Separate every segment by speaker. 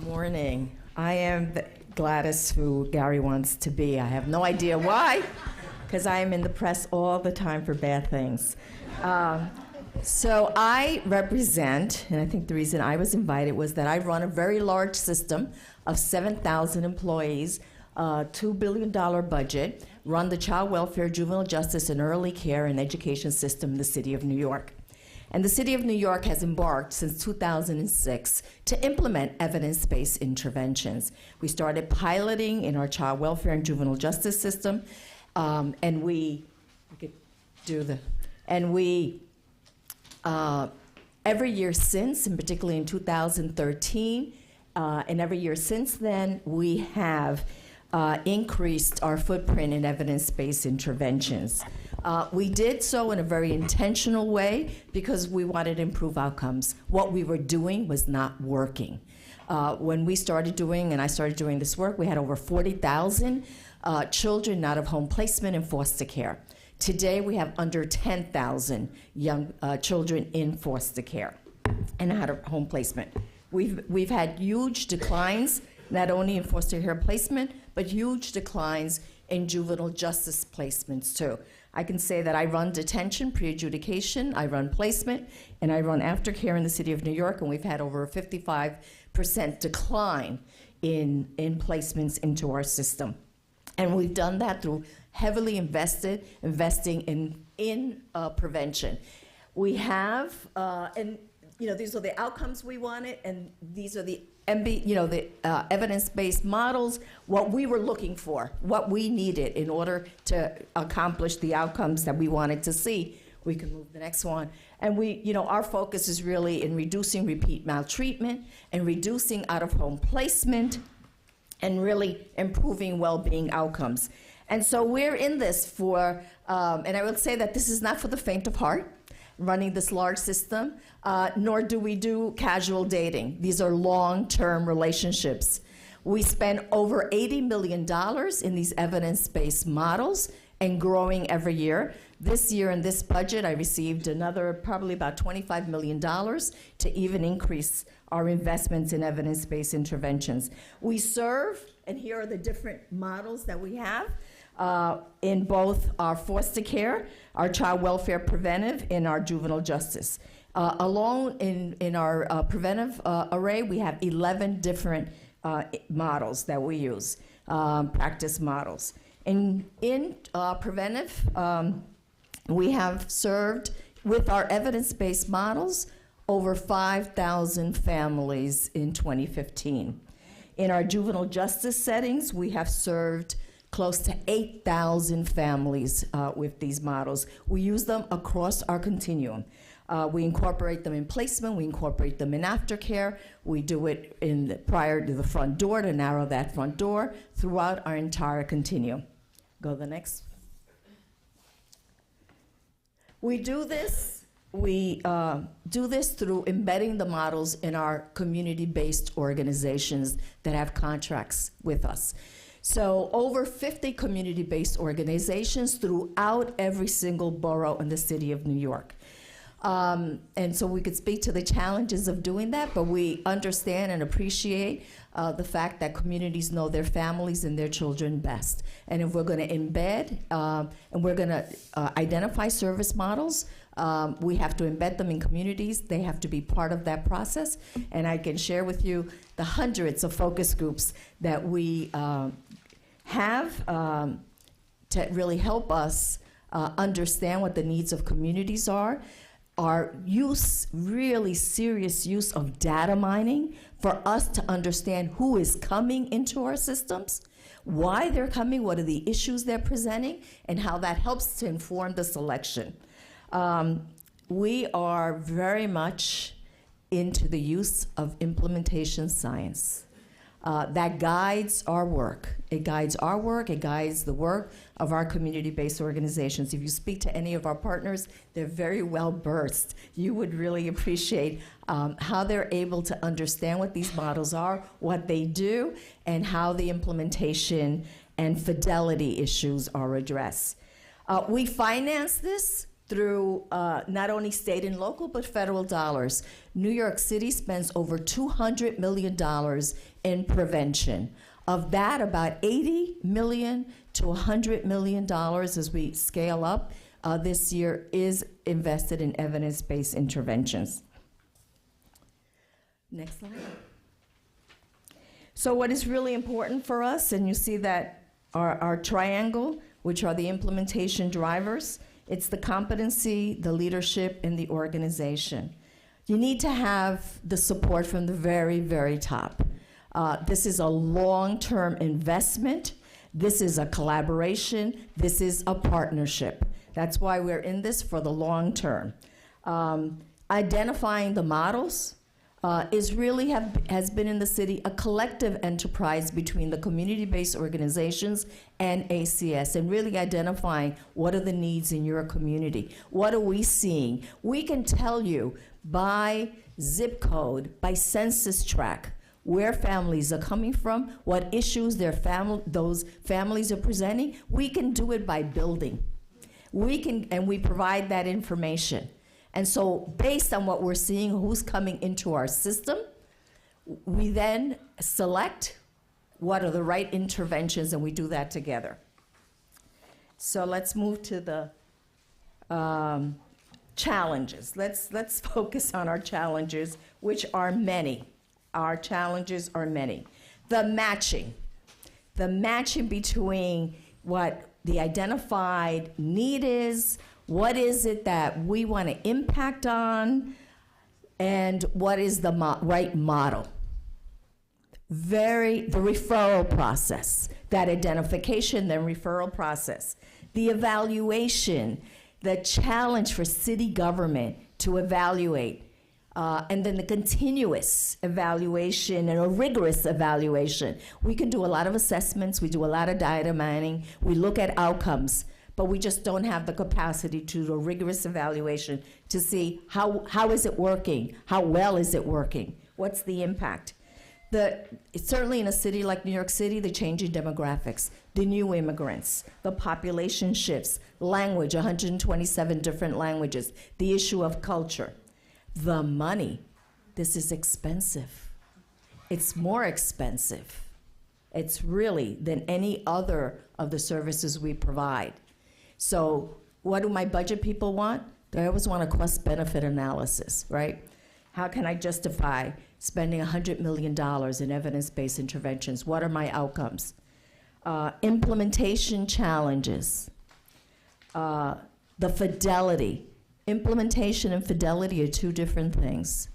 Speaker 1: Morning. I am Gladys, who Gary wants to be. I have no idea why, because I am in the press all the time for bad things. So I represent, and I think the reason I was invited was that I run a very large system of 7,000 employees, $2 billion budget, run the child welfare, juvenile justice, and early care and education system in the city of New York. And the city of New York has embarked since 2006 to implement evidence-based interventions. We started piloting in our child welfare and juvenile justice system, and every year since, and particularly in 2013, and every year since then, we have increased our footprint in evidence-based interventions. We did so in a very intentional way because we wanted to improve outcomes. What we were doing was not working. When we started doing, and I started doing this work, we had over 40,000 children out of home placement and foster care. Today, we have under 10,000 young children in foster care and out of home placement. We've had huge declines, not only in foster care placement, but huge declines in juvenile justice placements too. I can say that I run detention, pre-adjudication, I run placement, and I run aftercare in the city of New York, and we've had over a 55% decline in placements into our system. And we've done that through heavily investing in prevention. We have, and these are the outcomes we wanted, and these are the evidence-based models, what we were looking for, what we needed in order to accomplish the outcomes that we wanted to see. We can move the next one. And our focus is really in reducing repeat maltreatment and reducing out-of-home placement and really improving well-being outcomes. And so we're in this for, and I would say that this is not for the faint of heart, running this large system, nor do we do casual dating. These are long-term relationships. We spend over $80 million in these evidence-based models and growing every year. This year in this budget, I received another probably about $25 million to even increase our investments in evidence-based interventions. We serve, and here are the different models that we have, in both our foster care, our child welfare preventive, and our juvenile justice. Alone in our preventive array, we have 11 different models that we use, practice models. In preventive, we have served with our evidence-based models over 5,000 families in 2015. In our juvenile justice settings, we have served close to 8,000 families with these models. We use them across our continuum. We incorporate them in placement, we incorporate them in aftercare, we do it prior to the front door to narrow that front door throughout our entire continuum. Go to the next. We do this through embedding the models in our community-based organizations that have contracts with us. So over 50 community-based organizations throughout every single borough in the city of New York. And so we could speak to the challenges of doing that, but we understand and appreciate the fact that communities know their families and their children best. And if we're going to embed and we're going to identify service models, we have to embed them in communities. They have to be part of that process. And I can share with you the hundreds of focus groups that we have to really help us understand what the needs of communities are. Our use, really serious use of data mining for us to understand who is coming into our systems, why they're coming, what are the issues they're presenting, and how that helps to inform the selection. We are very much into the use of implementation science. That guides our work. It guides our work, it guides the work of our community-based organizations. If you speak to any of our partners, they're very well versed. You would really appreciate how they're able to understand what these models are, what they do, and how the implementation and fidelity issues are addressed. We finance this through not only state and local, but federal dollars. New York City spends over $200 million in prevention. Of that, about $80 million to $100 million as we scale up this year is invested in evidence-based interventions. Next slide. So what is really important for us, and you see that our triangle, which are the implementation drivers, it's the competency, the leadership, and the organization. You need to have the support from the very, very top. This is a long-term investment. This is a collaboration. This is a partnership. That's why we're in this for the long term. Identifying the models has been in the city a collective enterprise between the community-based organizations and ACS, and really identifying what are the needs in your community. What are we seeing? We can tell you by zip code, by census tract, where families are coming from, what issues those families are presenting. We can do it by building. And we provide that information. And so based on what we're seeing, who's coming into our system, we then select what are the right interventions, and we do that together. So let's move to the challenges. Let's focus on our challenges, which are many. Our challenges are many. The matching between what the identified need is, what is it that we want to impact on, and what is the right model. The referral process, that identification, then referral process. The evaluation, the challenge for city government to evaluate, and then the continuous evaluation and a rigorous evaluation. We can do a lot of assessments, we do a lot of data mining, we look at outcomes, but we just don't have the capacity to do a rigorous evaluation to see how is it working, how well is it working, what's the impact. Certainly in a city like New York City, the changing demographics, the new immigrants, the population shifts, language, 127 different languages, the issue of culture. The money, this is expensive. It's more expensive. It's really than any other of the services we provide. So what do my budget people want? They always want a cost-benefit analysis, right? How can I justify spending $100 million in evidence-based interventions? What are my outcomes? Implementation challenges. The fidelity. Implementation and fidelity are two different things.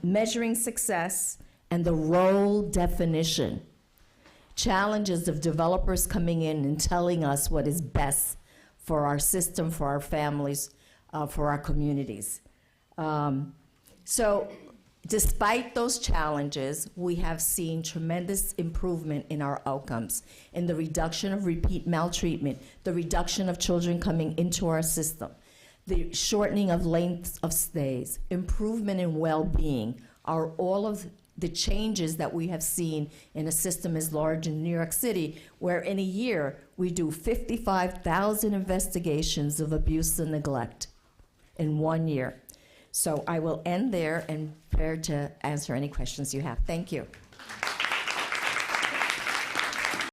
Speaker 1: Measuring success and the role definition. Challenges of developers coming in and telling us what is best for our system, for our families, for our communities. So despite those challenges, we have seen tremendous improvement in our outcomes, in the reduction of repeat maltreatment, the reduction of children coming into our system, the shortening of lengths of stays, improvement in well-being are all of the changes that we have seen in a system as large in New York City, where in a year we do 55,000 investigations of abuse and neglect in 1 year. So I will end there and prepare to answer any questions you have. Thank you.